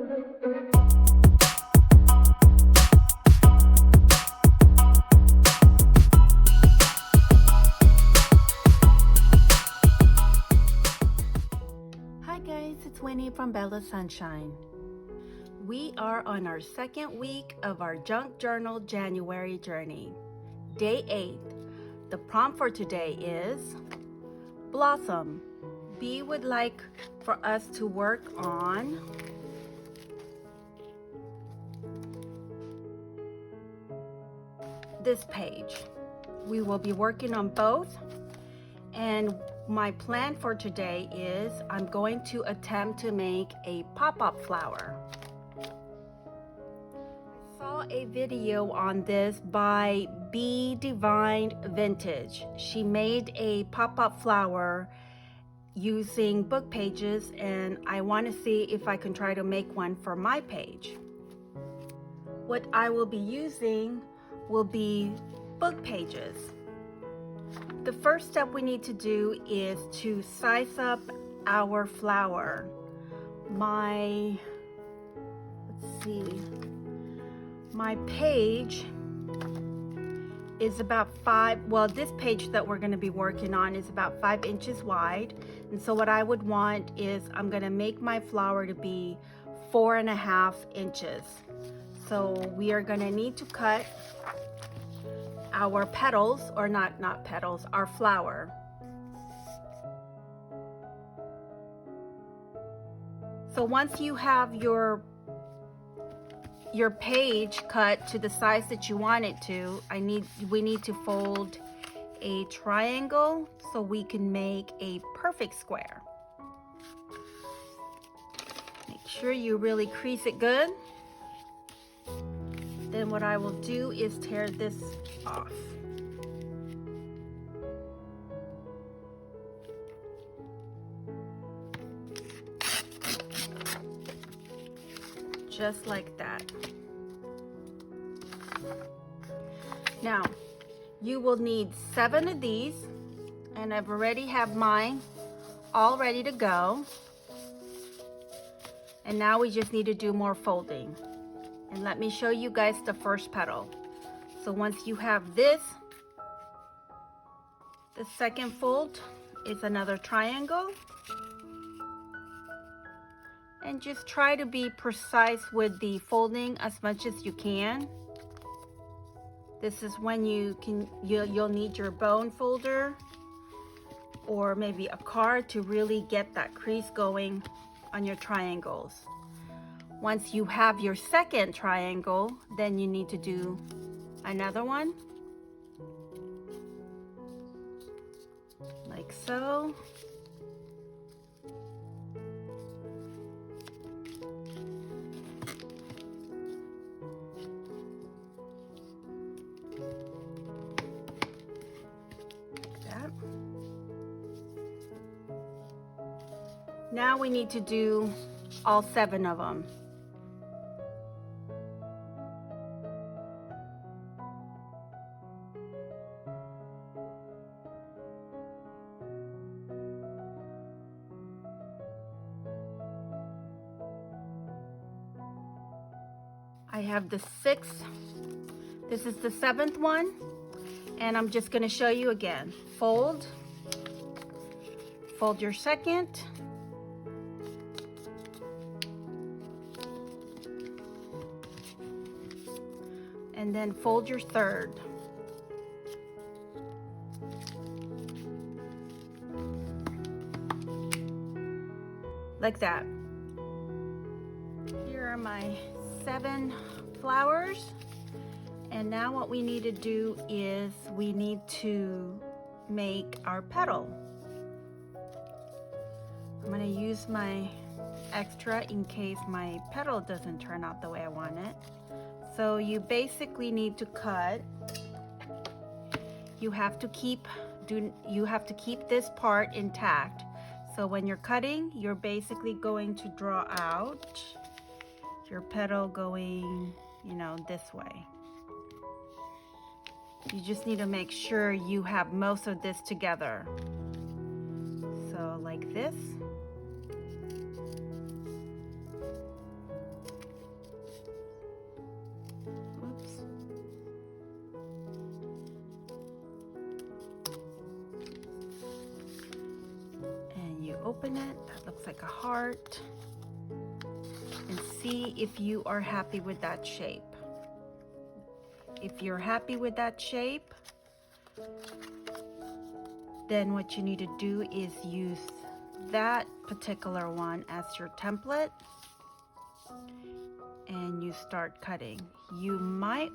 Hi guys, it's Winnie from BellaSunshyn. We are on our second week of our Junk Journal January journey. Day 8. The prompt for today is Blossom. B would like for us to work on this page. We will be working on both, and my plan for today is I'm going to attempt to make a pop-up flower. I saw a video on this by Be Divine Vintage. She made a pop-up flower using book pages, and I want to see if I can try to make one for my page. What I will be using will be book pages. The first step we need to do is to size up our flower. My page is about this page that we're going to be working on is about 5 inches wide. And so what I would want is I'm going to make my flower to be 4.5 inches. So we are going to need to cut our petals, or not petals, our flower. So once you have your page cut to the size that you want it to, we need to fold a triangle so we can make a perfect square. Make sure you really crease it good. Then what I will do is tear this off. Just like that. Now, you will need 7 of these, and I've already have mine all ready to go. And now we just need to do more folding. And let me show you guys the first petal. So once you have this, the second fold is another triangle. And just try to be precise with the folding as much as you can. This is when you'll need your bone folder or maybe a card to really get that crease going on your triangles. Once you have your second triangle, then you need to do another one, like so. Like that. Now we need to do all 7 of them. I have the 6th, this is the 7th one, and I'm just going to show you again. Fold your second, and then fold your third. Like that. Here are my 7 flowers, and now what we need to do is we need to make our petal. I'm going to use my extra in case my petal doesn't turn out the way I want it. So you basically need to cut. You have to keep this part intact. So when you're cutting, you're basically going to draw out your petal going, this way. You just need to make sure you have most of this together. So like this. open it. That looks like a heart. And see if you are happy with that shape. If you're happy with that shape, then what you need to do is use that particular one as your template, and you start cutting. You might,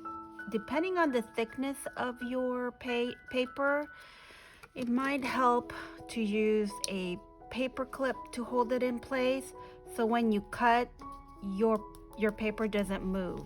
depending on the thickness of your paper, it might help to use a paper clip to hold it in place, so when you cut, your paper doesn't move.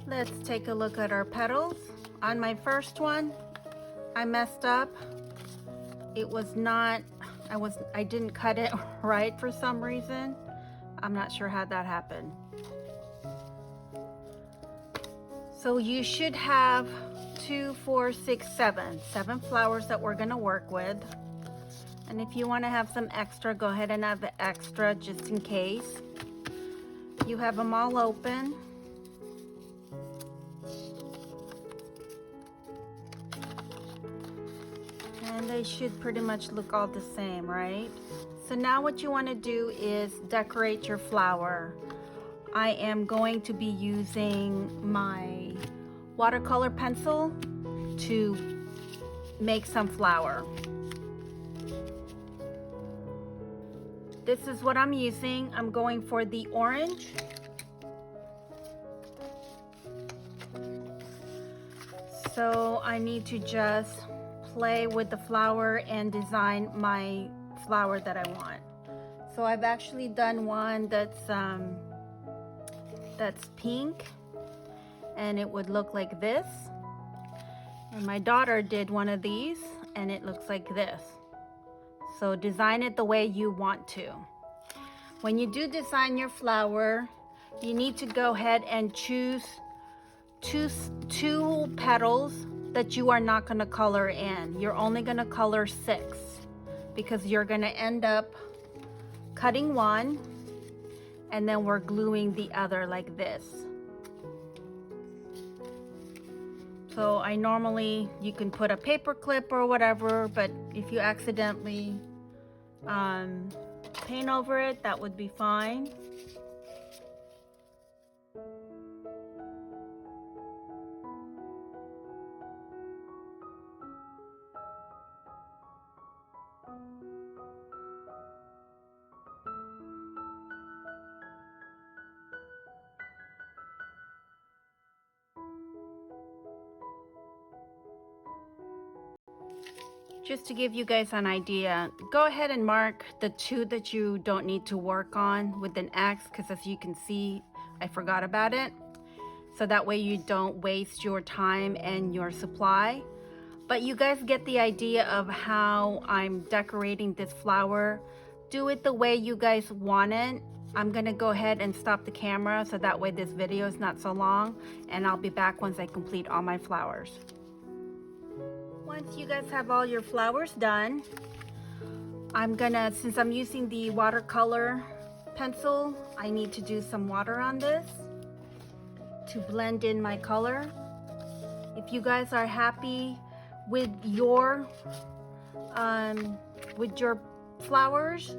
Let's take a look at our petals. On my first one, I messed up. It was not, I didn't cut it right for some reason. I'm not sure how that happened. So you should have 2, 4, 6, 7 flowers that we're gonna work with. And if you wanna have some extra, go ahead and have the extra just in case. You have them all open. And they should pretty much look all the same, right? So now what you want to do is decorate your flower. I am going to be using my watercolor pencil to make some flower. This is what I'm using. I'm going for the orange. So I need to just play with the flower and design my flower that I want. So I've actually done one that's pink, and it would look like this. And my daughter did one of these, and it looks like this. So design it the way you want to. When you do design your flower, you need to go ahead and choose two petals that you are not going to color in. You're only going to color 6, because you're going to end up cutting one and then we're gluing the other like this. So I normally, you can put a paper clip or whatever, but if you accidentally paint over it, that would be fine. Just to give you guys an idea, go ahead and mark the 2 that you don't need to work on with an X, because as you can see, I forgot about it. So that way you don't waste your time and your supply. But you guys get the idea of how I'm decorating this flower. Do it the way you guys want it. I'm gonna go ahead and stop the camera so that way this video is not so long, and I'll be back once I complete all my flowers. Once you guys have all your flowers done, I'm gonna, since I'm using the watercolor pencil, I need to do some water on this to blend in my color. If you guys are happy with your flowers,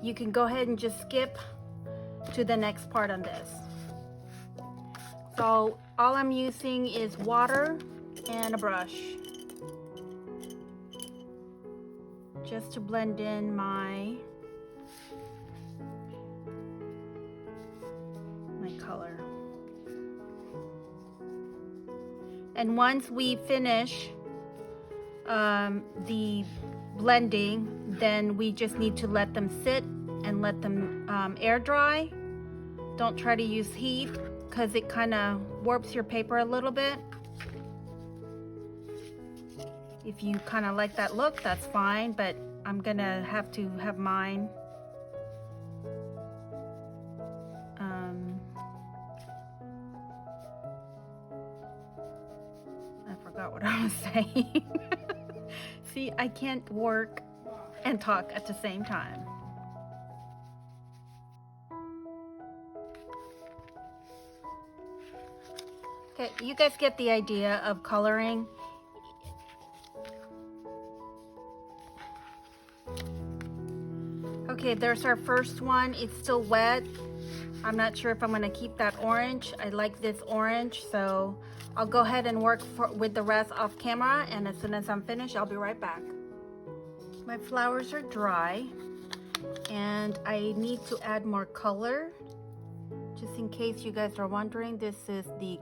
you can go ahead and just skip to the next part on this. So all I'm using is water and a brush, just to blend in my color. And once we finish the blending, then we just need to let them sit and let them air dry. Don't try to use heat, because it kind of warps your paper a little bit. If you kind of like that look, that's fine, but I'm gonna have to have mine forgot what I was saying. See, I can't work and talk at the same time. Okay, you guys get the idea of coloring. Okay, there's our first one. It's still wet. I'm not sure if I'm gonna keep that orange. I like this orange, so I'll go ahead and work with the rest off camera, and as soon as I'm finished, I'll be right back. My flowers are dry, and I need to add more color. Just in case you guys are wondering, this is the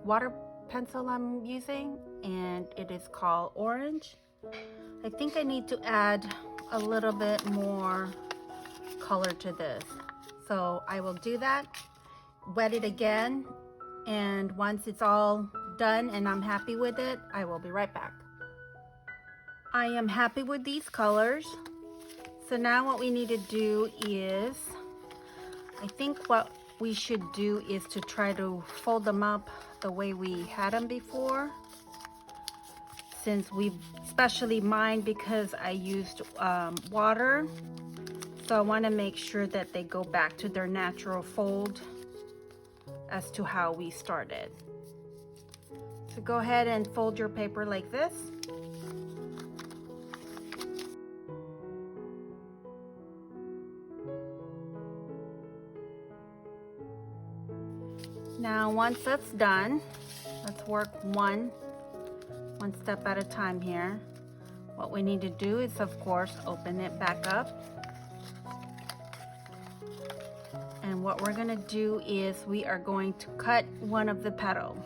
water pencil I'm using, and it is called Orange. I think I need to add a little bit more color to this. So I will do that, wet it again, and once it's all done and I'm happy with it, I will be right back. I am happy with these colors. So now what we need to do is, I think what we should do is to try to fold them up the way we had them before. Since especially mine, because I used water, so I want to make sure that they go back to their natural fold as to how we started. So go ahead and fold your paper like this. Now once that's done, let's work one step at a time here. What we need to do is, of course, open it back up. And what we're gonna do is we are going to cut one of the petals.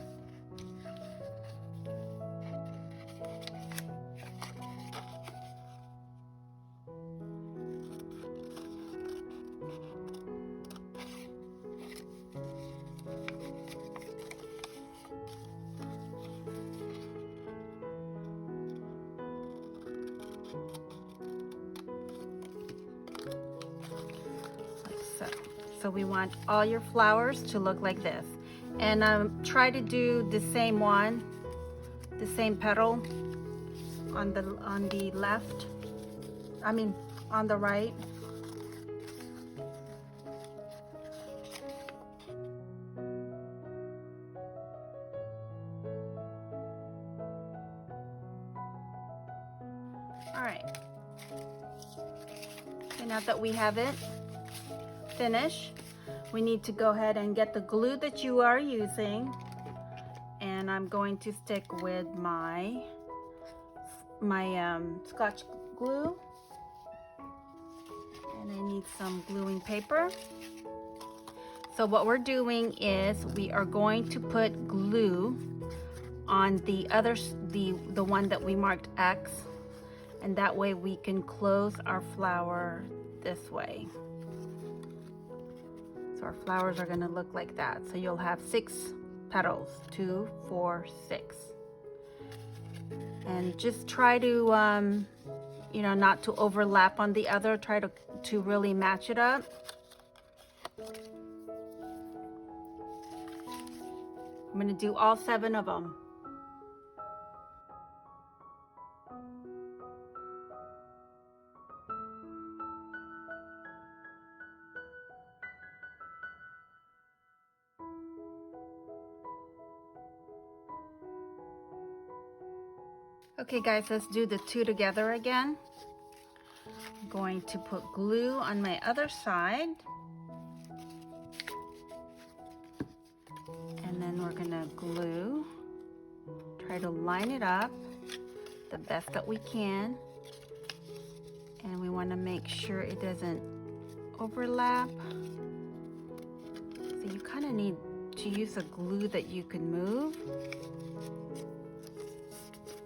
So we want all your flowers to look like this. And try to do the same one, the same petal on the left. I mean, on the right. All right. Okay, now that we have it finished, we need to go ahead and get the glue that you are using, and I'm going to stick with my Scotch glue, and I need some gluing paper. So what we're doing is we are going to put glue on the one that we marked X, and that way we can close our flower this way. So our flowers are going to look like that. So you'll have 6 petals, 2, 4, 6. And just try to, you know, not to overlap on the other. Try to really match it up. I'm going to do all 7 of them. Okay guys, let's do the 2 together again. I'm going to put glue on my other side. And then we're gonna glue. Try to line it up the best that we can. And we wanna make sure it doesn't overlap. So you kinda need to use a glue that you can move.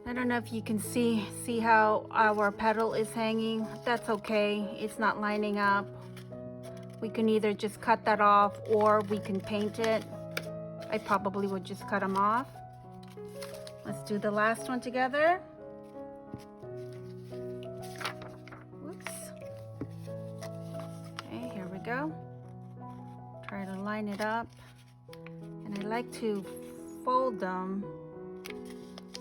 I don't know if you can see how our petal is hanging. That's okay, it's not lining up. We can either just cut that off or we can paint it. I probably would just cut them off. Let's do the last one together. Whoops. Okay, here we go. Try to line it up. And I like to fold them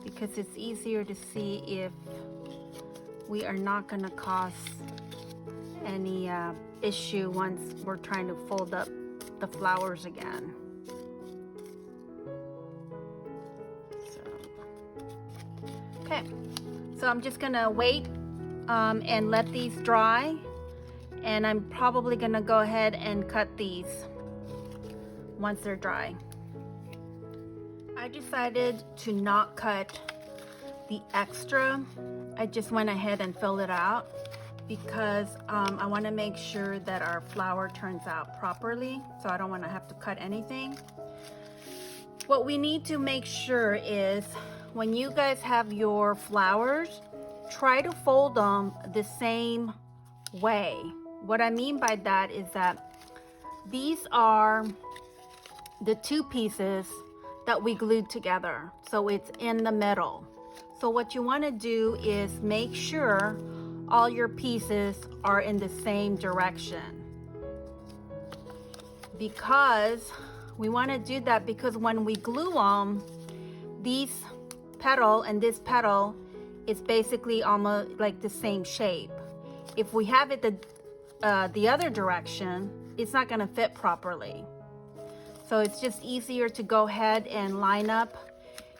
because it's easier to see if we are not going to cause any issue once we're trying to fold up the flowers again. Okay, so I'm just gonna wait and let these dry, and I'm probably gonna go ahead and cut these once they're dry. I decided to not cut the extra. I just went ahead and filled it out because I want to make sure that our flower turns out properly, so I don't want to have to cut anything. What we need to make sure is when you guys have your flowers, try to fold them the same way. What I mean by that is that these are the two pieces that we glued together, so it's in the middle. So what you want to do is make sure all your pieces are in the same direction, because we want to do that because when we glue them, these petal and this petal is basically almost like the same shape. If we have it the other direction, it's not going to fit properly. So it's just easier to go ahead and line up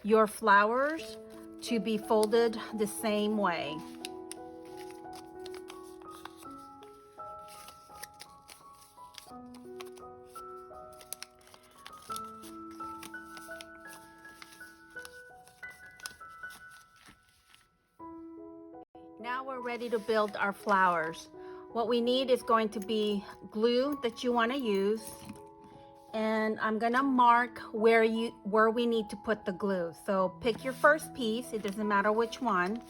your flowers to be folded the same way. Now we're ready to build our flowers. What we need is going to be glue that you want to use, and I'm gonna mark where we need to put the glue. So pick your first piece, it doesn't matter which one,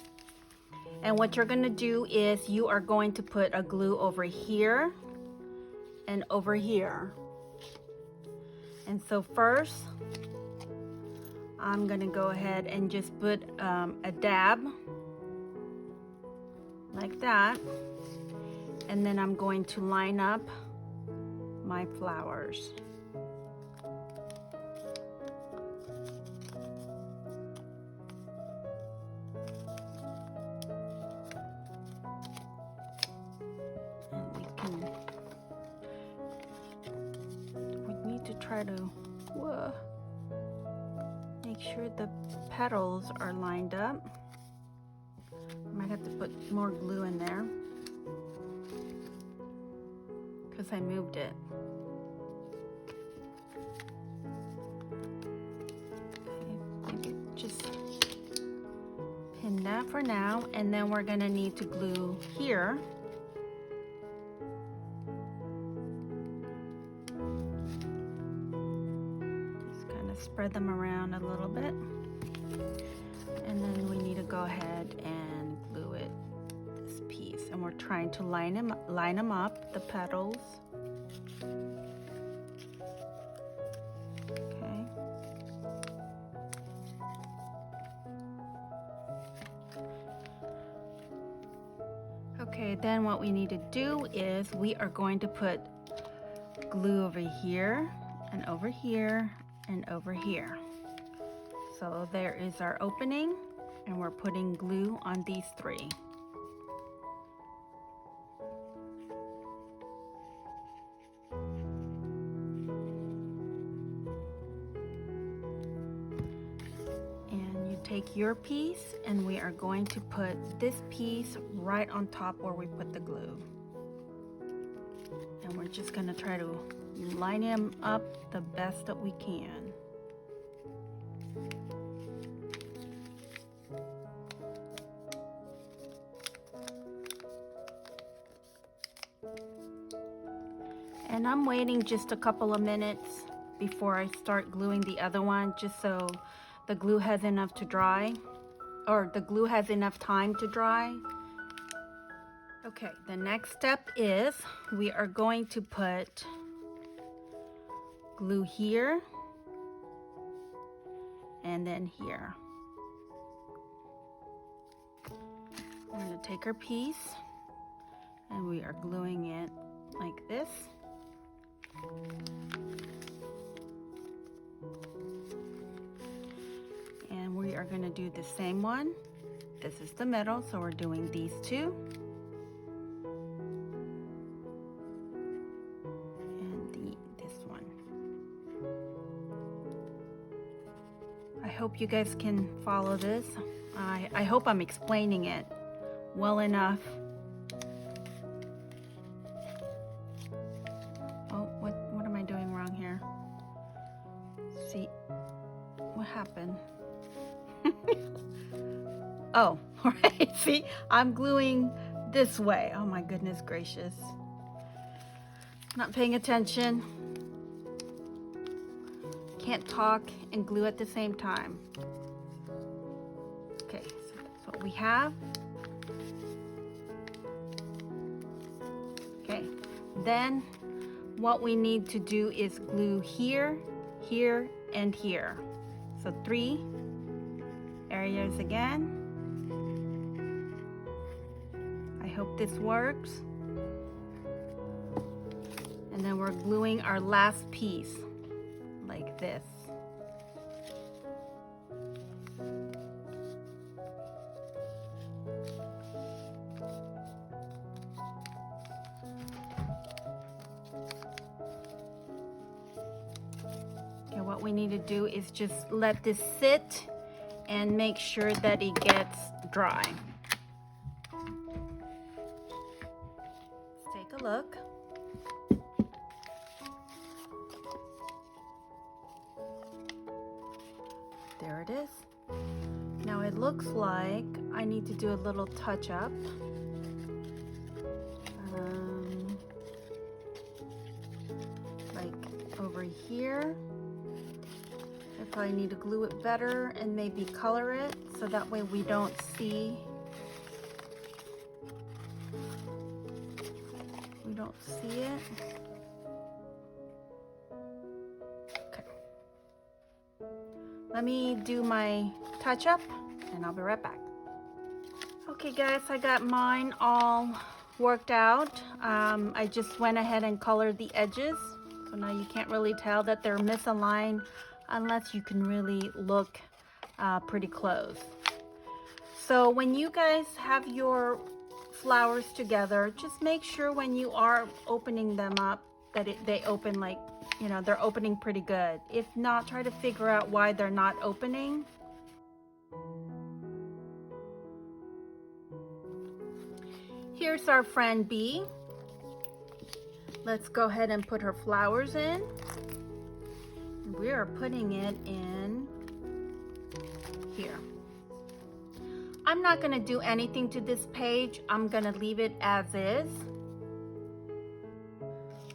and what you're gonna do is you are going to put a glue over here and over here. And so first I'm gonna go ahead and just put a dab like that, and then I'm going to line up my flowers. And we need to try to make sure the petals are lined up. I might have to put more glue in there because I moved it. Okay, maybe just pin that for now, and then we're gonna need to glue here. Just kind of spread them around a little bit, and then we need to go ahead and glue it this piece, and we're trying to line them up, the petals. Okay. Okay, then what we need to do is we are going to put glue over here and over here and over here. So there is our opening, and we're putting glue on these three. And you take your piece, and we are going to put this piece right on top where we put the glue. And we're just going to try to line them up the best that we can. And I'm waiting just a couple of minutes before I start gluing the other one, just so the glue has enough to dry, or the glue has enough time to dry. Okay, the next step is we are going to put glue here and then here. We're going to take our piece and we are gluing it like this. And we are going to do the same one. This is the middle, so we're doing these two. And this one. I hope you guys can follow this. I hope I'm explaining it well enough. Oh, what am I doing wrong here? See, what happened? Oh, right. See, I'm gluing this way. Oh my goodness gracious. Not paying attention. Can't talk and glue at the same time. Okay, so that's what we have. Okay, then what we need to do is glue here, here, and here. So 3 areas again. I hope this works. And then we're gluing our last piece like this. Okay, what we need to do is just let this sit and make sure that it gets dry. Let's take a look. There it is. Now it looks like I need to do a little touch up. Like over here. I probably need to glue it better and maybe color it so that way we don't see. We don't see it. Okay. Let me do my touch up and I'll be right back. Okay guys, I got mine all worked out. I just went ahead and colored the edges. So now you can't really tell that they're misaligned unless you can really look pretty close. So when you guys have your flowers together, just make sure when you are opening them up that they open like, you know, they're opening pretty good. If not, try to figure out why they're not opening. Here's our friend B. Let's go ahead and put her flowers in. We are putting it in here. I'm not going to do anything to this page. I'm going to leave it as is.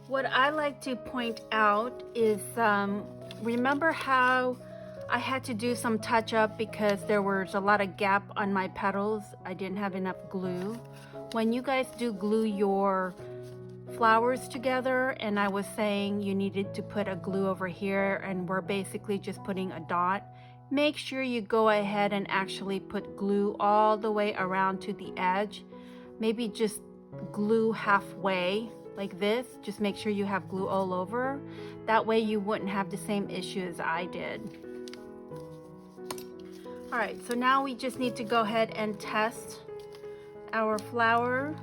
What I like to point out is, remember how I had to do some touch up because there was a lot of gap on my petals. I didn't have enough glue. When you guys do glue your flowers together, and I was saying you needed to put a glue over here and we're basically just putting a dot, make sure you go ahead and actually put glue all the way around to the edge. Maybe just glue halfway like this. Just make sure you have glue all over. That way you wouldn't have the same issue as I did. All right, so now we just need to go ahead and test our flowers.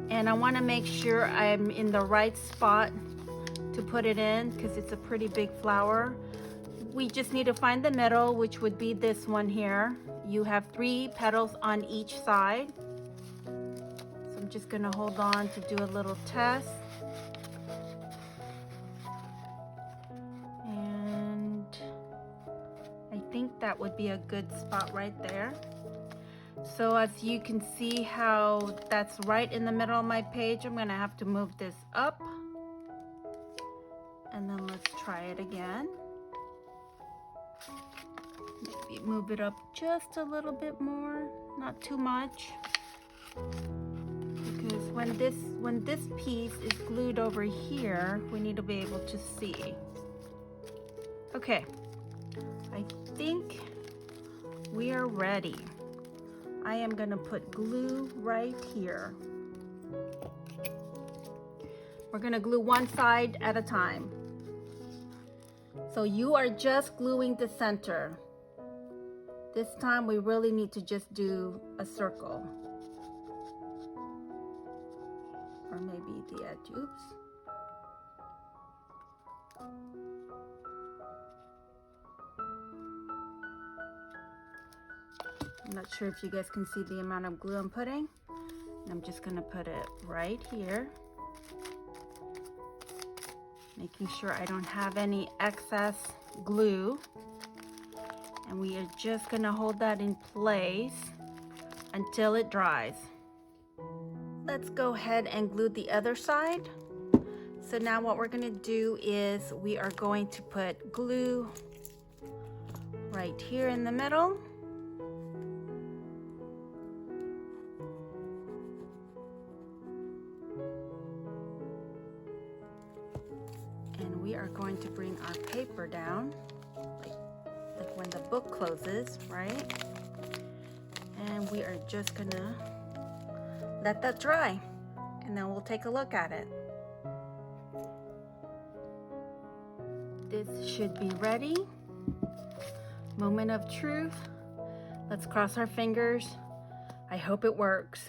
And I want to make sure I'm in the right spot to put it in because it's a pretty big flower. We just need to find the middle, which would be this one here. You have 3 petals on each side. So I'm just going to hold on to do a little test. And I think that would be a good spot right there. So as you can see how that's right in the middle of my page, I'm going to have to move this up. And then let's try it again. Maybe move it up just a little bit more, not too much. Because when this piece is glued over here, we need to be able to see. Okay, I think we are ready. I am going to put glue right here. We're going to glue one side at a time. So you are just gluing the center. This time we really need to just do a circle. Or maybe the edge, oops. I'm not sure if you guys can see the amount of glue I'm putting. I'm just gonna put it right here. Making sure I don't have any excess glue. And we are just gonna hold that in place until it dries. Let's go ahead and glue the other side. So now what we're gonna do is we are going to put glue right here in the middle. And we are going to bring our paper down, like when the book closes, right? And we are just gonna let that dry, and then we'll take a look at it. This should be ready. Moment of truth. Let's cross our fingers. I hope it works.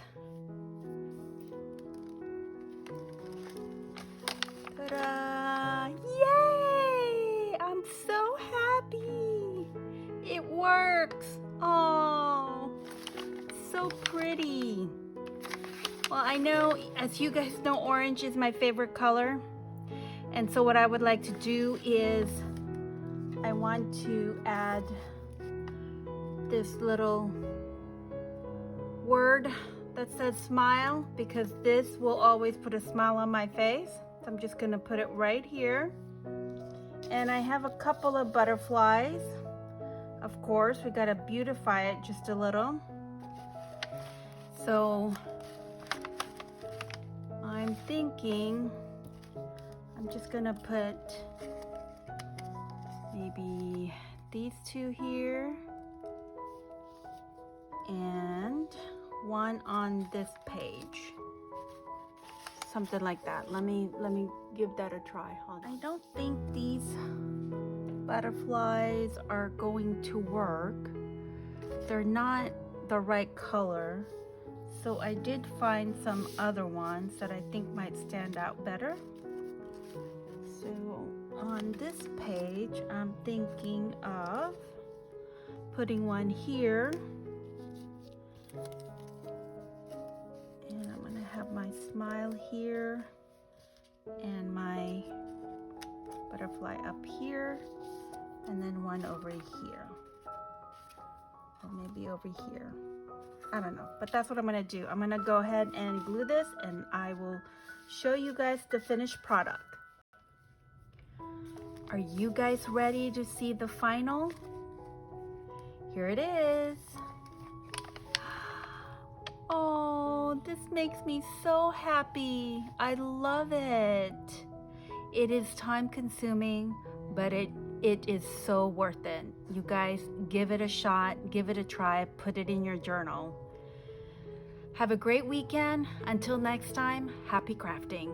Ta-da! Yay! I'm so happy. It works. Oh, so pretty. Well, I know, as you guys know, orange is my favorite color. And so what I would like to do is I want to add this little word that says smile, because this will always put a smile on my face. So I'm just gonna put it right here. And I have a couple of butterflies. Of course, we gotta beautify it just a little. So I'm thinking I'm just gonna put maybe these two here and one on this page, something like that. Let me give that a try. Hold on. I don't think these butterflies are going to work. They're not the right color. So I did find some other ones that I think might stand out better. So on this page, I'm thinking of putting one here. And I'm gonna have my smile here and my butterfly up here, and then one over here. Or maybe over here. I don't know, but that's what I'm gonna do. I'm gonna go ahead and glue this, and I will show you guys the finished product. Are you guys ready to see the final? Here it is. Oh, this makes me so happy. I love it. It is time consuming, but it is so worth it. You guys, give it a shot, give it a try, put it in your journal. Have a great weekend. Until next time, happy crafting.